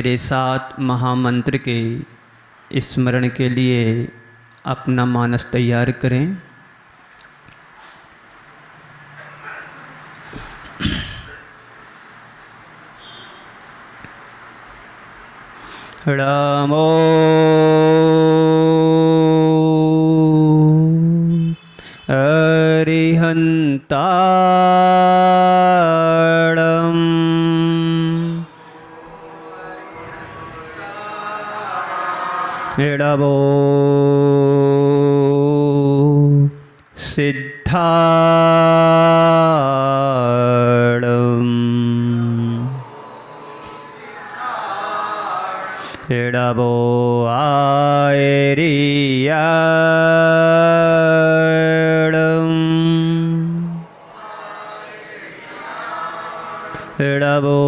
मेरे साथ महामंत्र के स्मरण के लिए अपना मानस तैयार करें। रामो अरिहंताणं इडवो सिद्धाणं इडवो आयरियाणं इडवो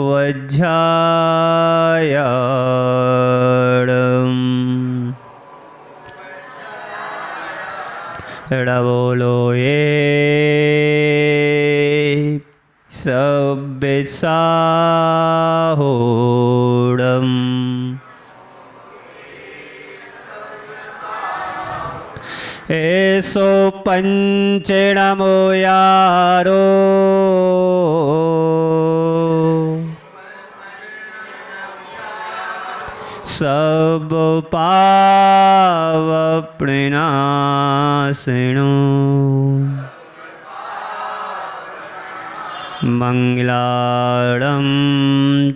वज्रायाणं इडवोलो ये सब्बिसाहोडं एसो पंचणमो यारो सब पावप्रणाशिनो मंगलाणं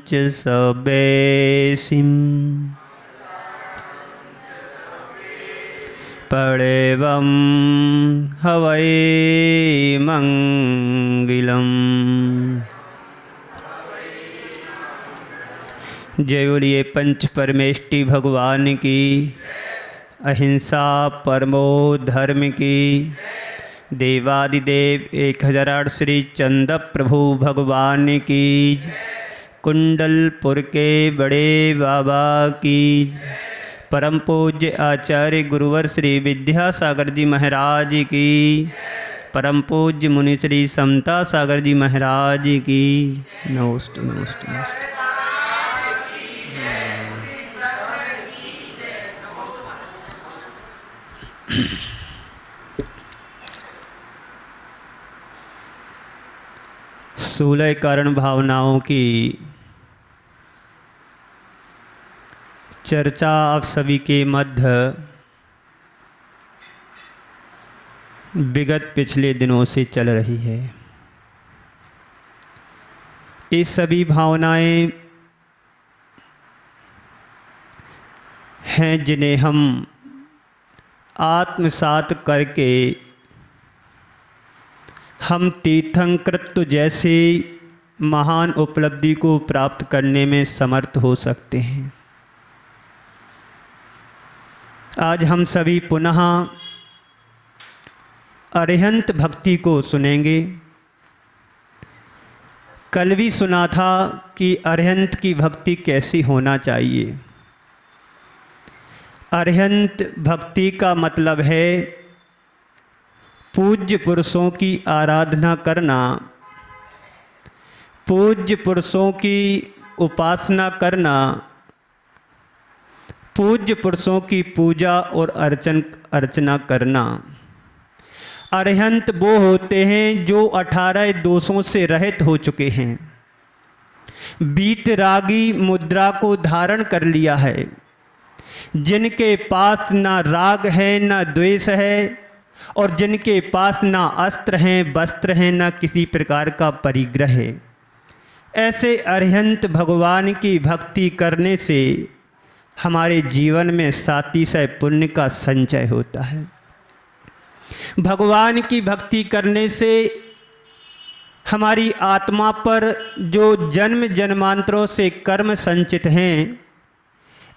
च सबेसिं पड़ेवं हवै मंगलम्। जय बोलिए पंच परमेष्टि भगवान की, अहिंसा परमो धर्म की, देवादिदेव 1008 श्री चंद प्रभु भगवान की, कुंडलपुर के बड़े बाबा की, परम पूज्य आचार्य गुरुवर श्री विद्यासागर जी महाराज की, परम पूज्य मुनि श्री समता सागर जी महाराज की। नमस्ते नमस्ते नमस्ते। सूलय कारण भावनाओं की चर्चा आप सभी के मध्य विगत पिछले दिनों से चल रही है। ये सभी भावनाएं हैं जिन्हें हम आत्मसात करके हम तीर्थंकृत जैसे महान उपलब्धि को प्राप्त करने में समर्थ हो सकते हैं। आज हम सभी पुनः अरिहंत भक्ति को सुनेंगे। कल भी सुना था कि अरिहंत की भक्ति कैसी होना चाहिए। अरिहंत भक्ति का मतलब है पूज्य पुरुषों की आराधना करना, पूज्य पुरुषों की उपासना करना, पूज्य पुरुषों की पूजा और अर्चना करना। अरिहंत वो होते हैं जो 18 दोषों से रहित हो चुके हैं, बीतरागी मुद्रा को धारण कर लिया है, जिनके पास ना राग है ना द्वेष है, और जिनके पास ना अस्त्र हैं वस्त्र हैं ना किसी प्रकार का परिग्रह है। ऐसे अरिहंत भगवान की भक्ति करने से हमारे जीवन में सातिशय पुण्य का संचय होता है। भगवान की भक्ति करने से हमारी आत्मा पर जो जन्म जन्मांतरों से कर्म संचित हैं,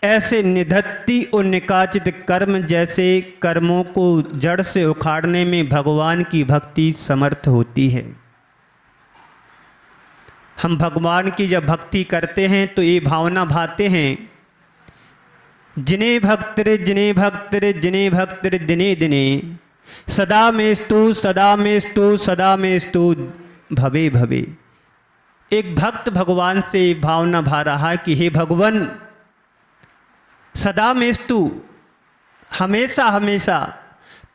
ऐसे निधत्ति और निकाचित कर्म जैसे कर्मों को जड़ से उखाड़ने में भगवान की भक्ति समर्थ होती है। हम भगवान की जब भक्ति करते हैं तो ये भावना भाते हैं, जिने भक्तरे जिने भक्तरे जिने भक्तरे दिने दिने सदा मेस्तु सदा मेस्तु सदा मेस्तु भवे भवे। एक भक्त भगवान से भावना भा रहा कि हे भगवान, सदा मेस्तु, हमेशा हमेशा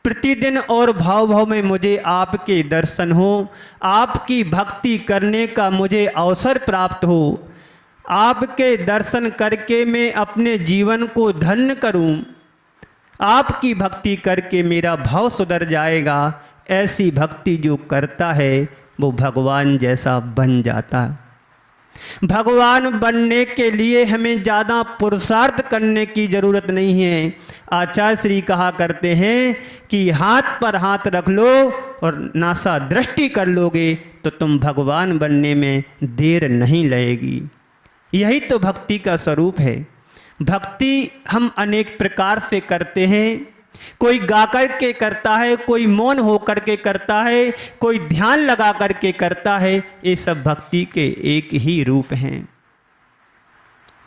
प्रतिदिन और भाव भाव में मुझे आपके दर्शन हो, आपकी भक्ति करने का मुझे अवसर प्राप्त हो, आपके दर्शन करके मैं अपने जीवन को धन्य करूं, आपकी भक्ति करके मेरा भाव सुधर जाएगा। ऐसी भक्ति जो करता है वो भगवान जैसा बन जाता है। भगवान बनने के लिए हमें ज़्यादा पुरुषार्थ करने की ज़रूरत नहीं है। आचार्य श्री कहा करते हैं कि हाथ पर हाथ रख लो और नासा दृष्टि कर लोगे तो तुम भगवान बनने में देर नहीं लगेगी। यही तो भक्ति का स्वरूप है। भक्ति हम अनेक प्रकार से करते हैं। कोई गा कर के करता है, कोई मौन हो कर के करता है, कोई ध्यान लगा कर के करता है। ये सब भक्ति के एक ही रूप हैं।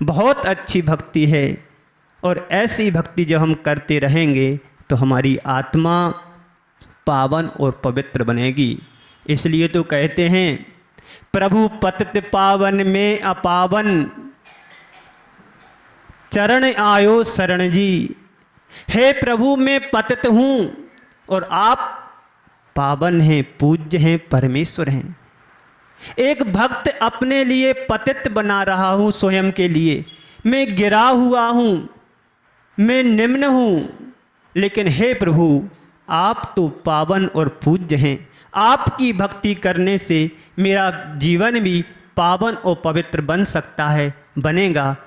बहुत अच्छी भक्ति है और ऐसी भक्ति जब हम करते रहेंगे तो हमारी आत्मा पावन और पवित्र बनेगी। इसलिए तो कहते हैं प्रभु पतित पावन में अपावन, चरण आयो शरण जी। हे प्रभु, मैं पतित हूँ और आप पावन हैं, पूज्य हैं, परमेश्वर हैं। एक भक्त अपने लिए पतित बना रहा हूँ स्वयं के लिए। मैं गिरा हुआ हूँ, मैं निम्न हूँ, लेकिन हे प्रभु, आप तो पावन और पूज्य हैं। आपकी भक्ति करने से मेरा जीवन भी पावन और पवित्र बन सकता है, बनेगा।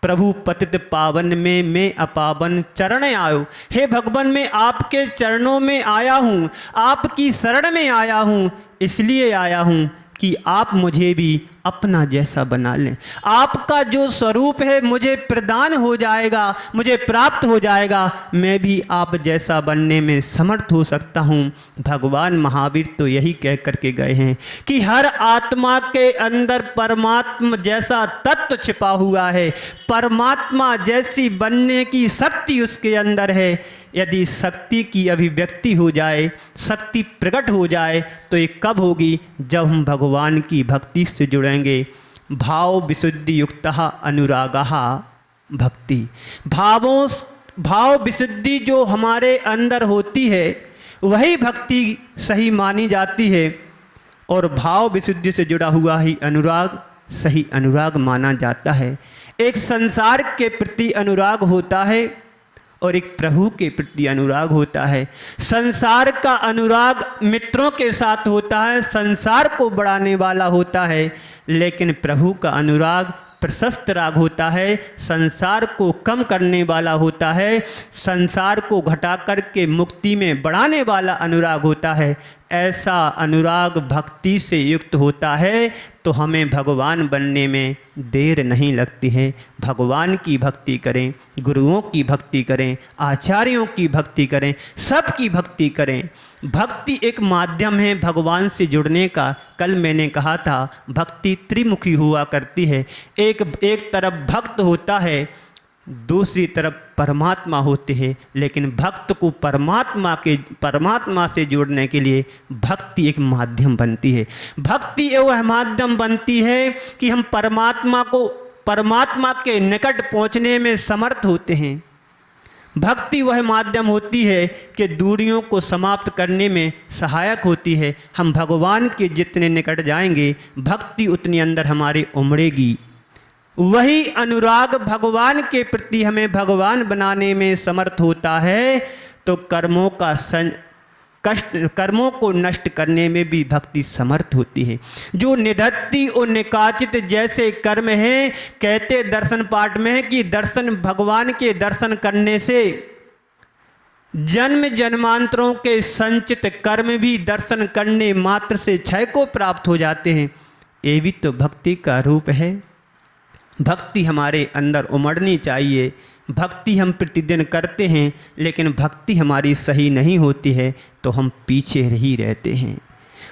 प्रभु पतित पावन में मैं अपावन, चरण आयो। हे भगवान, मैं आपके चरणों में आया हूँ, आपकी शरण में आया हूँ। इसलिए आया हूँ कि आप मुझे भी अपना जैसा बना लें। आपका जो स्वरूप है मुझे प्रदान हो जाएगा, मुझे प्राप्त हो जाएगा। मैं भी आप जैसा बनने में समर्थ हो सकता हूँ। भगवान महावीर तो यही कह करके गए हैं कि हर आत्मा के अंदर परमात्मा जैसा तत्व छिपा हुआ है। परमात्मा जैसी बनने की शक्ति उसके अंदर है। यदि शक्ति की अभिव्यक्ति हो जाए, शक्ति प्रकट हो जाए, तो ये कब होगी? जब हम भगवान की भक्ति से जुड़ेंगे। भाव विशुद्धि युक्तः अनुरागः भक्ति। भाव विशुद्धि जो हमारे अंदर होती है वही भक्ति सही मानी जाती है, और भाव विशुद्धि से जुड़ा हुआ ही अनुराग सही अनुराग माना जाता है। एक संसार के प्रति अनुराग होता है और एक प्रभु के प्रति अनुराग होता है। संसार का अनुराग मित्रों के साथ होता है, संसार को बढ़ाने वाला होता है, लेकिन प्रभु का अनुराग प्रशस्त राग होता है, संसार को कम करने वाला होता है, संसार को घटा कर के मुक्ति में बढ़ाने वाला अनुराग होता है। ऐसा अनुराग भक्ति से युक्त होता है तो हमें भगवान बनने में देर नहीं लगती है। भगवान की भक्ति करें, गुरुओं की भक्ति करें, आचार्यों की भक्ति करें, सबकी भक्ति करें। भक्ति एक माध्यम है भगवान से जुड़ने का। कल मैंने कहा था भक्ति त्रिमुखी हुआ करती है। एक तरफ भक्त होता है, दूसरी तरफ परमात्मा होते हैं, लेकिन भक्त को परमात्मा से जोड़ने के लिए भक्ति एक माध्यम बनती है। भक्ति वह माध्यम बनती है कि हम परमात्मा के निकट पहुंचने में समर्थ होते हैं। भक्ति वह माध्यम होती है कि दूरियों को समाप्त करने में सहायक होती है। हम भगवान के जितने निकट जाएंगे भक्ति उतनी अंदर हमारे उमड़ेगी। वही अनुराग भगवान के प्रति हमें भगवान बनाने में समर्थ होता है। तो कर्मों को नष्ट करने में भी भक्ति समर्थ होती है। जो निधत्ति और निकाचित जैसे कर्म हैं, कहते दर्शन पाठ में है कि दर्शन भगवान के दर्शन करने से जन्म जन्मांतरों के संचित कर्म भी दर्शन करने मात्र से क्षय को प्राप्त हो जाते हैं। ये भी तो भक्ति का रूप है। भक्ति हमारे अंदर उमड़नी चाहिए। भक्ति हम प्रतिदिन करते हैं, लेकिन भक्ति हमारी सही नहीं होती है तो हम पीछे ही रहते हैं।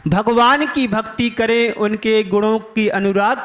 भगवान की भक्ति करें, उनके गुणों की अनुराग,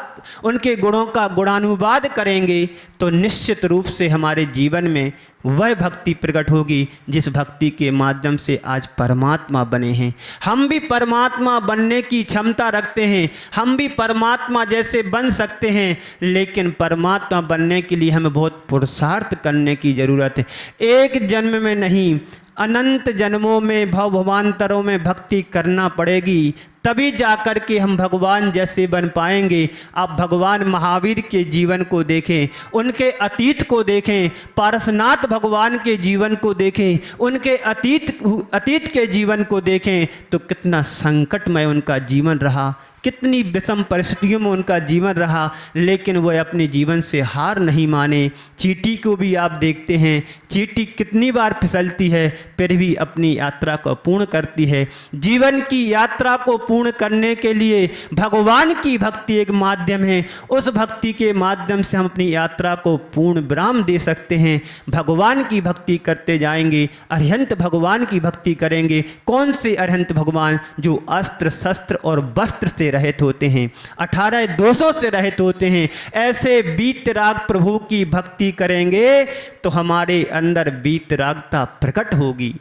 उनके गुणों का गुणानुवाद करेंगे तो निश्चित रूप से हमारे जीवन में वह भक्ति प्रकट होगी जिस भक्ति के माध्यम से आज परमात्मा बने हैं। हम भी परमात्मा बनने की क्षमता रखते हैं, हम भी परमात्मा जैसे बन सकते हैं, लेकिन परमात्मा बनने के लिए हमें बहुत पुरुषार्थ करने की ज़रूरत है। एक जन्म में नहीं, अनंत जन्मों में, भवांतरों में भक्ति करना पड़ेगी, तभी जाकर के हम भगवान जैसे बन पाएंगे। आप भगवान महावीर के जीवन को देखें, उनके अतीत को देखें, पारसनाथ भगवान के जीवन को देखें, उनके अतीत के जीवन को देखें तो कितना संकटमय उनका जीवन रहा, कितनी विषम परिस्थितियों में उनका जीवन रहा, लेकिन वह अपने जीवन से हार नहीं माने। चींटी को भी आप देखते हैं, चींटी कितनी बार फिसलती है फिर भी अपनी यात्रा को पूर्ण करती है। जीवन की यात्रा को पूर्ण करने के लिए भगवान की भक्ति एक माध्यम है, उस भक्ति के माध्यम से हम अपनी यात्रा को पूर्ण विराम दे सकते हैं। भगवान की भक्ति करते जाएंगे, अरिहंत भगवान की भक्ति करेंगे। कौन से अरिहंत भगवान? जो अस्त्र शस्त्र और वस्त्र से रहित होते हैं, 18 दोषों से रहित होते हैं। ऐसे वीतराग प्रभु की भक्ति करेंगे तो हमारे अंदर वीतरागता प्रकट होगी,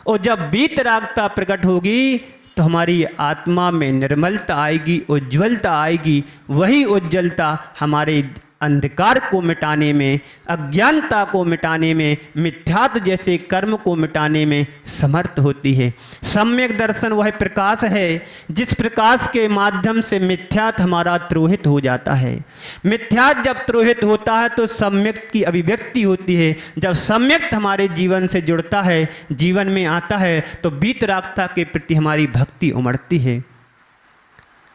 और जब वीतरागता प्रकट होगी तो हमारी आत्मा में निर्मलता आएगी, उज्ज्वलता आएगी। वही उज्ज्वलता हमारे अंधकार को मिटाने में, अज्ञानता को मिटाने में, मिथ्यात्व जैसे कर्म को मिटाने में समर्थ होती है। सम्यक दर्शन वह प्रकाश है जिस प्रकाश के माध्यम से मिथ्यात्व हमारा त्रोहित हो जाता है। मिथ्यात्व जब त्रोहित होता है तो सम्यक की अभिव्यक्ति होती है। जब सम्यक हमारे जीवन से जुड़ता है, जीवन में आता है, तो वीतरागता के प्रति हमारी भक्ति उमड़ती है।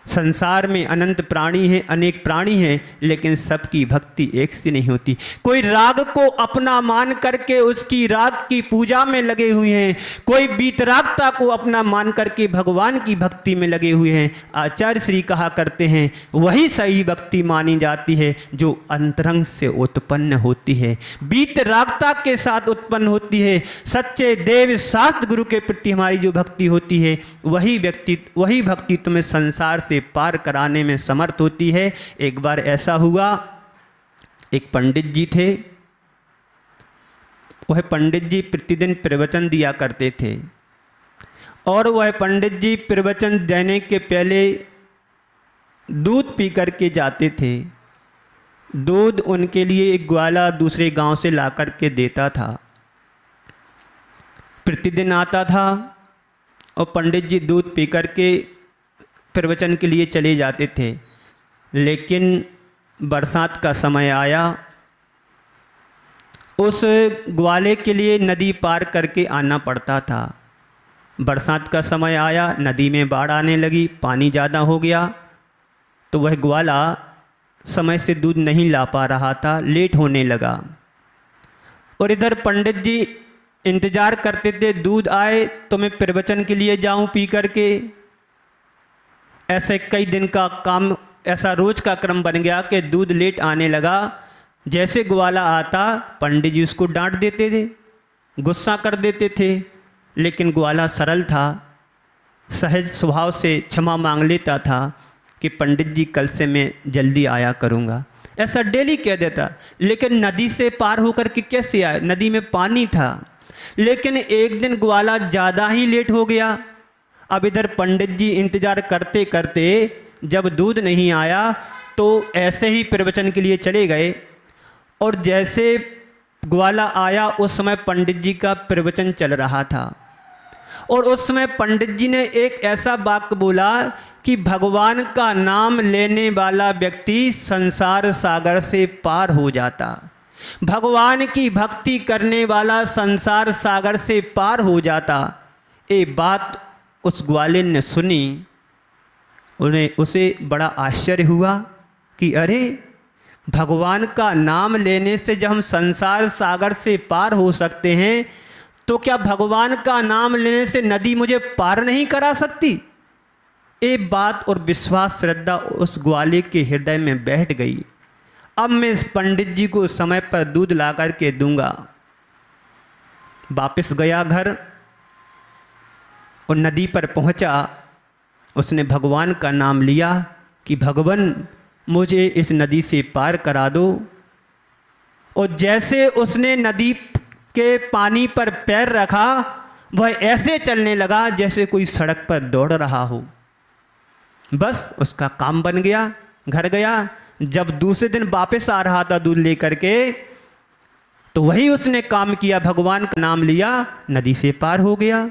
संसार में अनंत प्राणी हैं, अनेक प्राणी हैं, लेकिन सबकी भक्ति एक सी नहीं होती। कोई राग को अपना मान करके उसकी राग की पूजा में लगे हुए हैं, कोई वीतरागता को अपना मान करके भगवान की भक्ति में लगे हुए हैं। आचार्य श्री कहा करते हैं वही सही भक्ति मानी जाती है जो अंतरंग से उत्पन्न होती है, वीतरागता के साथ उत्पन्न होती है। सच्चे देव शास्त्र गुरु के प्रति हमारी जो भक्ति होती है वही भक्ति तुम्हें संसार से पार कराने में समर्थ होती है। एक बार ऐसा हुआ, एक पंडित जी थे, वह पंडित जी प्रतिदिन प्रवचन दिया करते थे, और वह पंडित जी प्रवचन देने के पहले दूध पी करके जाते थे। दूध उनके लिए एक ग्वाला दूसरे गांव से ला करके देता था। प्रतिदिन आता था और पंडित जी दूध पी करके प्रवचन के लिए चले जाते थे। लेकिन बरसात का समय आया, उस ग्वाले के लिए नदी पार करके आना पड़ता था। बरसात का समय आया, नदी में बाढ़ आने लगी, पानी ज़्यादा हो गया, तो वह ग्वाला समय से दूध नहीं ला पा रहा था, लेट होने लगा। और इधर पंडित जी इंतज़ार करते थे दूध आए तो मैं प्रवचन के लिए जाऊं पी करके। ऐसे कई दिन का काम, ऐसा रोज का क्रम बन गया कि दूध लेट आने लगा। जैसे ग्वाला आता पंडित जी उसको डांट देते थे, गुस्सा कर देते थे, लेकिन ग्वाला सरल था, सहज स्वभाव से क्षमा मांग लेता था कि पंडित जी कल से मैं जल्दी आया करूँगा। ऐसा डेली कह देता। लेकिन नदी से पार होकर के कैसे आए? नदी में पानी था। लेकिन एक दिन ग्वाला ज़्यादा ही लेट हो गया। अब इधर पंडित जी इंतज़ार करते करते जब दूध नहीं आया तो ऐसे ही प्रवचन के लिए चले गए, और जैसे ग्वाला आया उस समय पंडित जी का प्रवचन चल रहा था, और उस समय पंडित जी ने एक ऐसा वाक्य बोला कि भगवान का नाम लेने वाला व्यक्ति संसार सागर से पार हो जाता। भगवान की भक्ति करने वाला संसार सागर से पार हो जाता। ये बात उस ग्वाले ने सुनी, उसे बड़ा आश्चर्य हुआ कि अरे, भगवान का नाम लेने से जब हम संसार सागर से पार हो सकते हैं, तो क्या भगवान का नाम लेने से नदी मुझे पार नहीं करा सकती? ये बात और विश्वास श्रद्धा उस ग्वाले के हृदय में बैठ गई। अब मैं इस पंडित जी को समय पर दूध ला कर के दूंगा। वापस गया घर और नदी पर पहुंचा उसने भगवान का नाम लिया कि भगवान मुझे इस नदी से पार करा दो। और जैसे उसने नदी के पानी पर पैर रखा, वह ऐसे चलने लगा जैसे कोई सड़क पर दौड़ रहा हो। बस उसका काम बन गया, घर गया। जब दूसरे दिन वापस आ रहा था दूध लेकर के, तो वही उसने काम किया, भगवान का नाम लिया, नदी से पार हो गया।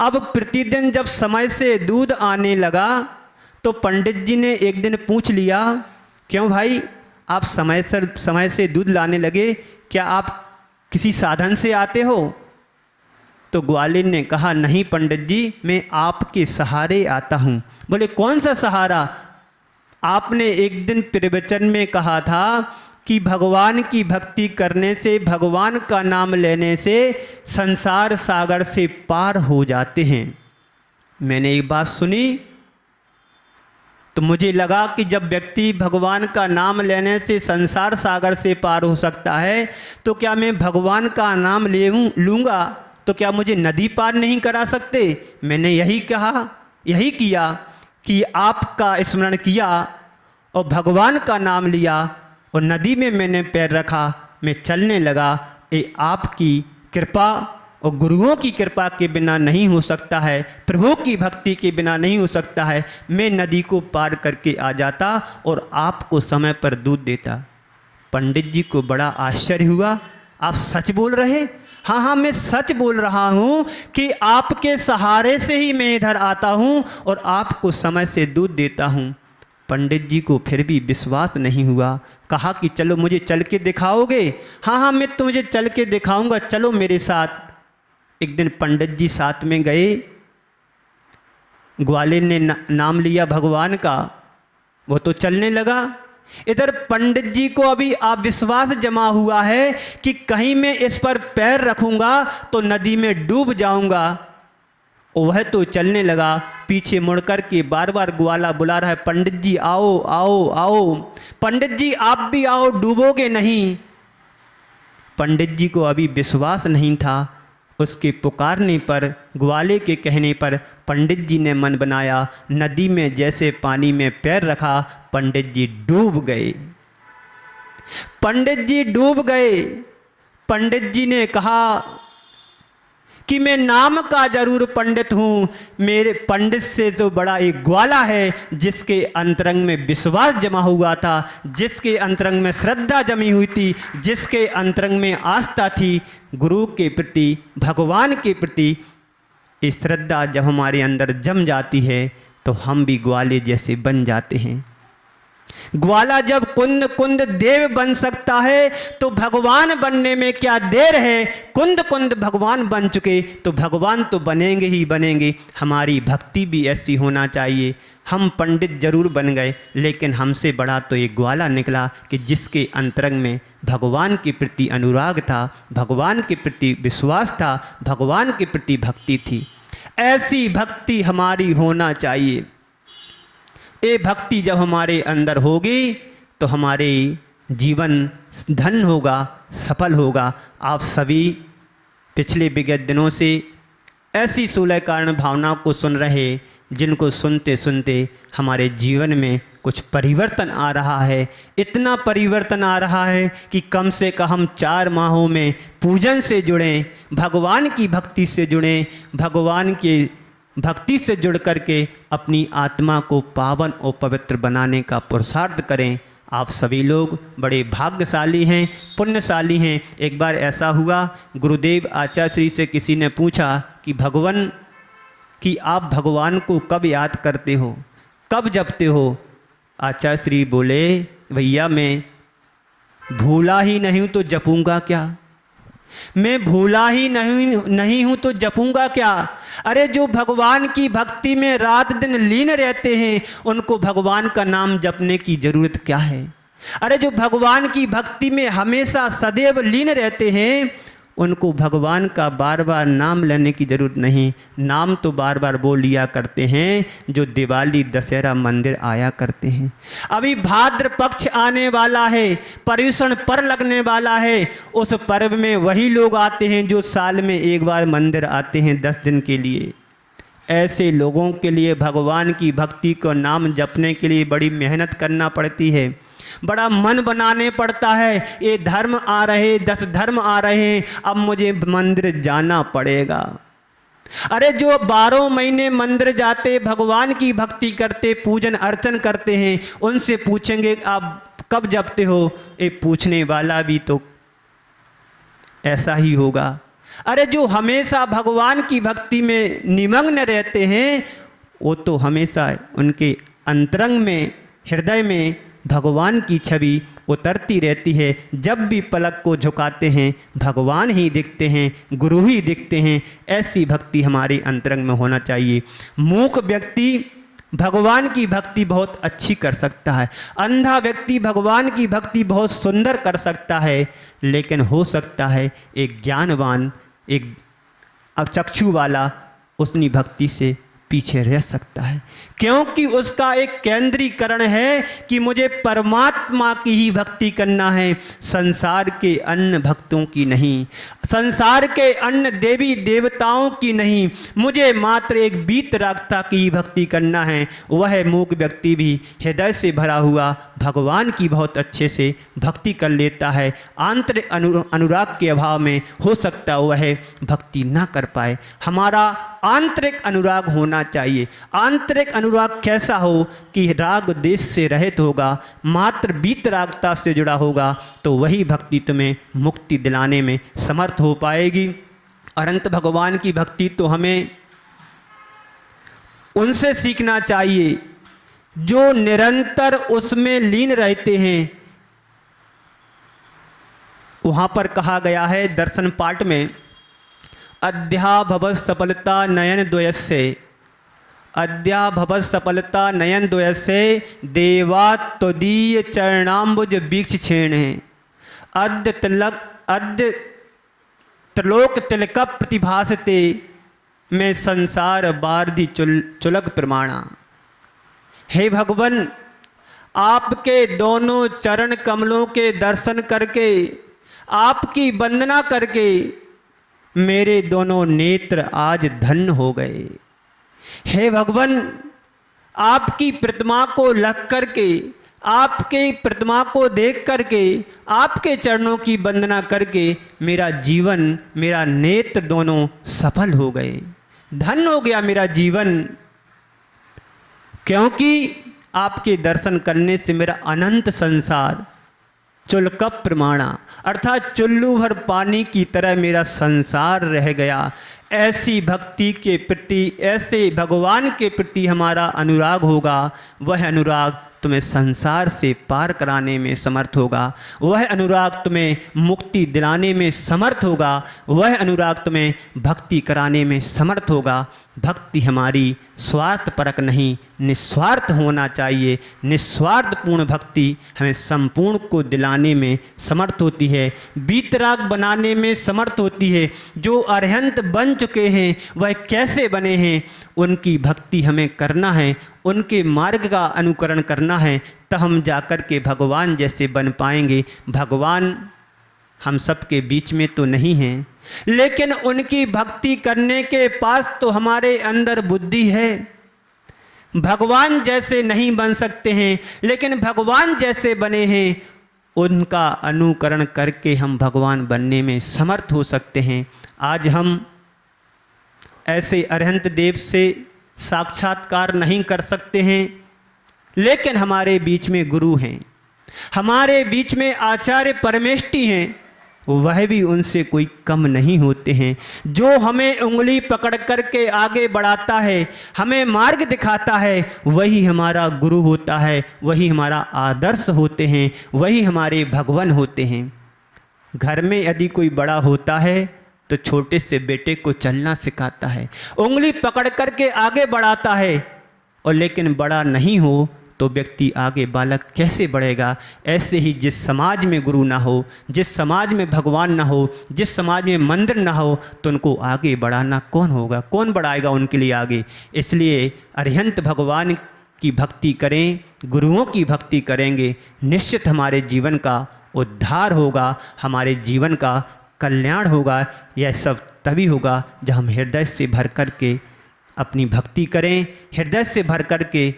अब प्रतिदिन जब समय से दूध आने लगा तो पंडित जी ने एक दिन पूछ लिया, क्यों भाई आप समय से दूध लाने लगे, क्या आप किसी साधन से आते हो? तो ग्वालिन ने कहा, नहीं पंडित जी, मैं आपके सहारे आता हूँ। बोले कौन सा सहारा? आपने एक दिन प्रवचन में कहा था कि भगवान की भक्ति करने से, भगवान का नाम लेने से संसार सागर से पार हो जाते हैं। मैंने एक बात सुनी तो मुझे लगा कि जब व्यक्ति भगवान का नाम लेने से संसार सागर से पार हो सकता है, तो क्या मैं भगवान का नाम लूँगा तो क्या मुझे नदी पार नहीं करा सकते? मैंने यही कहा, यही किया कि आपका स्मरण किया और भगवान का नाम लिया और नदी में मैंने पैर रखा, मैं चलने लगा। ये आपकी कृपा और गुरुओं की कृपा के बिना नहीं हो सकता है, प्रभु की भक्ति के बिना नहीं हो सकता है। मैं नदी को पार करके आ जाता और आपको समय पर दूध देता। पंडित जी को बड़ा आश्चर्य हुआ, आप सच बोल रहे? हाँ हाँ, मैं सच बोल रहा हूँ कि आपके सहारे से ही मैं इधर आता हूँ और आपको समय से दूध देता हूँ। पंडित जी को फिर भी विश्वास नहीं हुआ। कहा कि चलो मुझे चल के दिखाओगे? हाँ हाँ, मैं तुझे चल के दिखाऊंगा, चलो मेरे साथ। एक दिन पंडित जी साथ में गए। ग्वालिन ने नाम लिया भगवान का, वो तो चलने लगा। इधर पंडित जी को अभी अविश्वास जमा हुआ है कि कहीं मैं इस पर पैर रखूंगा तो नदी में डूब जाऊंगा। वह तो चलने लगा, पीछे मुड़कर के बार बार ग्वाला बुला रहा है, पंडित जी आओ आओ आओ, पंडित जी आप भी आओ, डूबोगे नहीं। पंडित जी को अभी विश्वास नहीं था। उसके पुकारने पर, ग्वाले के कहने पर पंडित जी ने मन बनाया, नदी में जैसे पानी में पैर रखा, पंडित जी डूब गए। पंडित जी डूब गए। पंडित जी ने कहा कि मैं नाम का जरूर पंडित हूँ, मेरे पंडित से तो बड़ा एक ग्वाला है जिसके अंतरंग में विश्वास जमा हुआ था, जिसके अंतरंग में श्रद्धा जमी हुई थी, जिसके अंतरंग में आस्था थी गुरु के प्रति, भगवान के प्रति। ये श्रद्धा जब हमारे अंदर जम जाती है तो हम भी ग्वाले जैसे बन जाते हैं। ग्वाला जब कुंद कुंद देव बन सकता है तो भगवान बनने में क्या देर है? कुंद कुंद भगवान बन चुके तो भगवान तो बनेंगे ही बनेंगे। हमारी भक्ति भी ऐसी होना चाहिए। हम पंडित जरूर बन गए, लेकिन हमसे बड़ा तो ये ग्वाला निकला कि जिसके अंतरंग में भगवान के प्रति अनुराग था, भगवान के प्रति विश्वास था, भगवान के प्रति भक्ति थी। ऐसी भक्ति हमारी होना चाहिए। ये भक्ति जब हमारे अंदर होगी तो हमारे जीवन धन होगा, सफल होगा। आप सभी पिछले विगत दिनों से ऐसी 16 कारण भावनाओं को सुन रहे, जिनको सुनते सुनते हमारे जीवन में कुछ परिवर्तन आ रहा है। इतना परिवर्तन आ रहा है कि कम से कम 4 माहों में पूजन से जुड़ें, भगवान की भक्ति से जुड़ें, भगवान के भक्ति से जुड़ करके अपनी आत्मा को पावन और पवित्र बनाने का पुरुषार्थ करें। आप सभी लोग बड़े भाग्यशाली हैं, पुण्यशाली हैं। एक बार ऐसा हुआ, गुरुदेव आचार्य श्री से किसी ने पूछा कि आप भगवान को कब याद करते हो, कब जपते हो? आचार्य श्री बोले, भैया मैं भूला ही नहीं हूँ तो जपूंगा क्या? मैं भूला ही नहीं हूँ तो जपूंगा क्या? अरे जो भगवान की भक्ति में रात दिन लीन रहते हैं, उनको भगवान का नाम जपने की जरूरत क्या है? अरे जो भगवान की भक्ति में हमेशा सदैव लीन रहते हैं, उनको भगवान का बार बार नाम लेने की जरूरत नहीं। नाम तो बार बार बोल लिया करते हैं जो दिवाली दशहरा मंदिर आया करते हैं। अभी भाद्र पक्ष आने वाला है, पर्युषण पर्व लगने वाला है। उस पर्व में वही लोग आते हैं जो साल में एक बार मंदिर आते हैं 10 दिन के लिए। ऐसे लोगों के लिए भगवान की भक्ति को नाम जपने के लिए बड़ी मेहनत करना पड़ती है, बड़ा मन बनाने पड़ता है। ये धर्म आ रहे, 10 धर्म आ रहे हैं, अब मुझे मंदिर जाना पड़ेगा। अरे जो 12 महीने मंदिर जाते, भगवान की भक्ति करते, पूजन अर्चन करते हैं, उनसे पूछेंगे आप कब जपते हो, ये पूछने वाला भी तो ऐसा ही होगा। अरे जो हमेशा भगवान की भक्ति में निमग्न रहते हैं, वो तो हमेशा उनके अंतरंग में, हृदय में भगवान की छवि उतरती रहती है। जब भी पलक को झुकाते हैं भगवान ही दिखते हैं, गुरु ही दिखते हैं। ऐसी भक्ति हमारे अंतरंग में होना चाहिए। मूक व्यक्ति भगवान की भक्ति बहुत अच्छी कर सकता है, अंधा व्यक्ति भगवान की भक्ति बहुत सुंदर कर सकता है, लेकिन हो सकता है एक ज्ञानवान, एक चक्षु वाला उसनी भक्ति से पीछे रह सकता है, क्योंकि उसका एक केंद्रीकरण है कि मुझे परमात्मा की ही भक्ति करना है, संसार के अन्य भक्तों की नहीं, संसार के अन्य देवी देवताओं की नहीं, मुझे मात्र एक वीतरागता की ही भक्ति करना है। वह मूक व्यक्ति भी हृदय से भरा हुआ भगवान की बहुत अच्छे से भक्ति कर लेता है। आंतरिक अनुराग के अभाव में हो सकता वह भक्ति ना कर पाए। हमारा आंतरिक अनुराग होना चाहिए। आंतरिक अनुराग कैसा हो कि राग देश से रहित होगा, मात्र वीतरागता से जुड़ा होगा, तो वही भक्ति तुम्हें मुक्ति दिलाने में समर्थ हो पाएगी। अनंत भगवान की भक्ति तो हमें उनसे सीखना चाहिए जो निरंतर उसमें लीन रहते हैं। वहाँ पर कहा गया है दर्शन पाठ में, अद्या भव सफलता नयन द्वयस्य, अद्या भव सफलता नयन द्वयस्य, देवा त्वदीय चरणाम्बुज वीक्ष क्षेण है, अद्य त्रिलोक तिलक प्रतिभासते, मैं संसार बारधि चुलक प्रमाणा। हे भगवान, आपके दोनों चरण कमलों के दर्शन करके, आपकी वंदना करके मेरे दोनों नेत्र आज धन्य हो गए। हे भगवान, आपकी प्रतिमा को लग करके, आपके प्रतिमा को देख करके, आपके चरणों की वंदना करके मेरा जीवन, मेरा नेत्र दोनों सफल हो गए, धन्य हो गया मेरा जीवन, क्योंकि आपके दर्शन करने से मेरा अनंत संसार चुलक प्रमाणा, अर्थात चुल्लू भर पानी की तरह मेरा संसार रह गया। ऐसी भक्ति के प्रति, ऐसे भगवान के प्रति हमारा अनुराग होगा, वह अनुराग तुम्हें संसार से पार कराने में समर्थ होगा, वह अनुराग तुम्हें मुक्ति दिलाने में समर्थ होगा, वह अनुराग तुम्हें भक्ति कराने में समर्थ होगा। भक्ति हमारी स्वार्थपरक नहीं, निस्वार्थ होना चाहिए। निस्वार्थपूर्ण भक्ति हमें संपूर्ण को दिलाने में समर्थ होती है, वीतराग बनाने में समर्थ होती है। जो अरहंत बन चुके हैं वह कैसे बने हैं, उनकी भक्ति हमें करना है, उनके मार्ग का अनुकरण करना है, तब हम जाकर के भगवान जैसे बन पाएंगे। भगवान हम सबके बीच में तो नहीं हैं, लेकिन उनकी भक्ति करने के पास तो हमारे अंदर बुद्धि है। भगवान जैसे नहीं बन सकते हैं, लेकिन भगवान जैसे बने हैं, उनका अनुकरण करके हम भगवान बनने में समर्थ हो सकते हैं। आज हम ऐसे अरहंत देव से साक्षात्कार नहीं कर सकते हैं, लेकिन हमारे बीच में गुरु हैं, हमारे बीच में आचार्य परमेष्टि हैं, वह भी उनसे कोई कम नहीं होते हैं। जो हमें उंगली पकड़ करके आगे बढ़ाता है, हमें मार्ग दिखाता है, वही हमारा गुरु होता है, वही हमारा आदर्श होते हैं, वही हमारे भगवान होते हैं। घर में यदि कोई बड़ा होता है तो छोटे से बेटे को चलना सिखाता है, उंगली पकड़ करके आगे बढ़ाता है, और लेकिन बड़ा नहीं हो तो व्यक्ति आगे बालक कैसे बढ़ेगा। ऐसे ही जिस समाज में गुरु ना हो, जिस समाज में भगवान ना हो, जिस समाज में मंदिर ना हो, तो उनको आगे बढ़ाना कौन होगा, कौन बढ़ाएगा उनके लिए आगे। इसलिए अरिहंत भगवान की भक्ति करें, गुरुओं की भक्ति करेंगे, निश्चित हमारे जीवन का उद्धार होगा, हमारे जीवन का कल्याण होगा। यह सब तभी होगा जब हम हृदय से भर कर के अपनी भक्ति करें, हृदय से भर कर के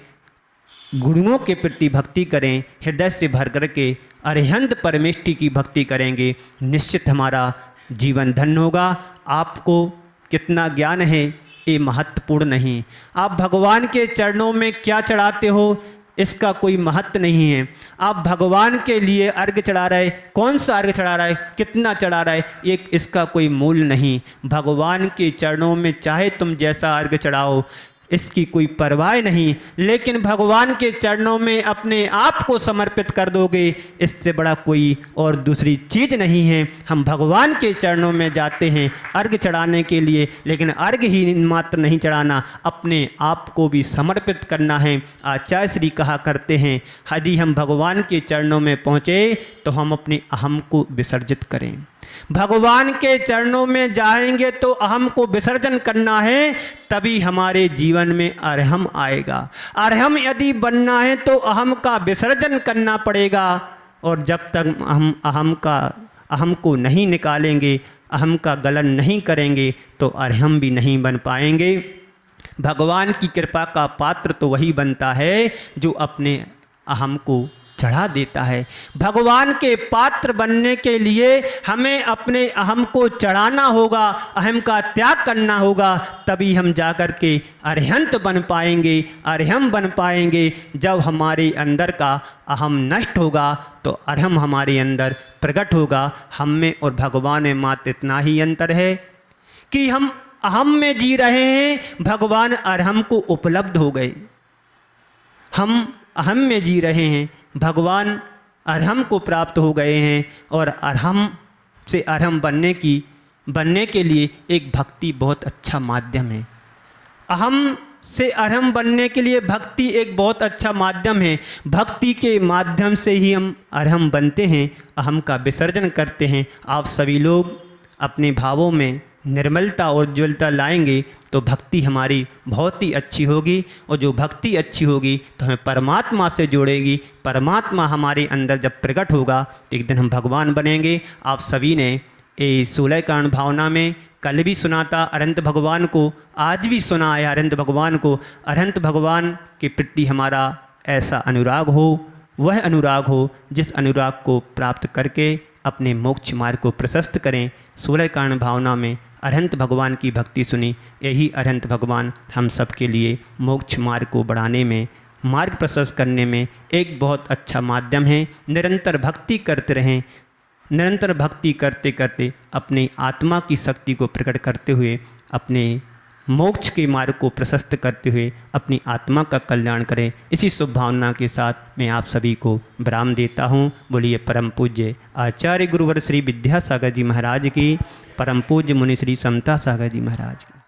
गुरुओं के प्रति भक्ति करें, हृदय से भर कर के अरिहंत परमेष्टि की भक्ति करेंगे, निश्चित हमारा जीवन धन्य होगा। आपको कितना ज्ञान है ये महत्वपूर्ण नहीं, आप भगवान के चरणों में क्या चढ़ाते हो इसका कोई महत्व नहीं है। आप भगवान के लिए अर्घ्य चढ़ा रहे, कौन सा अर्घ्य चढ़ा रहा है, कितना चढ़ा रहा है, एक इसका कोई मूल्य नहीं। भगवान के चरणों में चाहे तुम जैसा अर्घ्य चढ़ाओ इसकी कोई परवाह नहीं, लेकिन भगवान के चरणों में अपने आप को समर्पित कर दोगे, इससे बड़ा कोई और दूसरी चीज़ नहीं है। हम भगवान के चरणों में जाते हैं अर्घ्य चढ़ाने के लिए, लेकिन अर्घ्य ही मात्र नहीं चढ़ाना, अपने आप को भी समर्पित करना है। आचार्य श्री कहा करते हैं, यदि हम भगवान के चरणों में पहुँचे तो हम अपने अहम को विसर्जित करें। भगवान के चरणों में जाएंगे तो अहम को विसर्जन करना है, तभी हमारे जीवन में अरहम आएगा। अरहम यदि बनना है तो अहम का विसर्जन करना पड़ेगा, और जब तक हम अहम को नहीं निकालेंगे, अहम का गलन नहीं करेंगे तो अरहम भी नहीं बन पाएंगे। भगवान की कृपा का पात्र तो वही बनता है जो अपने अहम को चढ़ा देता है। भगवान के पात्र बनने के लिए हमें अपने अहम को चढ़ाना होगा, अहम का त्याग करना होगा, तभी हम जाकर के अरिहंत बन पाएंगे, अरहम बन पाएंगे। जब हमारे अंदर का अहम नष्ट होगा तो अरहम हमारे अंदर प्रकट होगा। हम में और भगवान में मात्र इतना ही अंतर है कि हम अहम में जी रहे हैं, भगवान अरहम को उपलब्ध हो गए। हम अहम में जी रहे हैं, भगवान अरहम को प्राप्त हो गए हैं, और अरहम से अरहम बनने के लिए एक भक्ति बहुत अच्छा माध्यम है। अहम से अरहम बनने के लिए भक्ति एक बहुत अच्छा माध्यम है। भक्ति के माध्यम से ही हम अरहम बनते हैं, अहम का विसर्जन करते हैं। आप सभी लोग अपने भावों में निर्मलता और उज्ज्वलता लाएंगे तो भक्ति हमारी बहुत ही अच्छी होगी, और जो भक्ति अच्छी होगी तो हमें परमात्मा से जोड़ेगी। परमात्मा हमारे अंदर जब प्रकट होगा तो एक दिन हम भगवान बनेंगे। आप सभी ने ये 16 कारण भावना में कल भी सुना था अनंत भगवान को, आज भी सुना है अनंत भगवान को। अनंत भगवान के प्रति हमारा ऐसा अनुराग हो, वह अनुराग हो जिस अनुराग को प्राप्त करके अपने मोक्ष मार्ग को प्रशस्त करें। 16 कारण भावना में अरहंत भगवान की भक्ति सुनी, यही अरहंत भगवान हम सब के लिए मोक्ष मार्ग को बढ़ाने में, मार्ग प्रशस्त करने में एक बहुत अच्छा माध्यम है। निरंतर भक्ति करते रहें, निरंतर भक्ति करते करते अपनी आत्मा की शक्ति को प्रकट करते हुए, अपने मोक्ष के मार्ग को प्रशस्त करते हुए अपनी आत्मा का कल्याण करें। इसी शुभ भावना के साथ मैं आप सभी को विराम देता हूँ। बोलिए परम पूज्य आचार्य गुरुवर श्री विद्यासागर जी महाराज की, परम पूज्य मुनि श्री समता सागर जी महाराज की।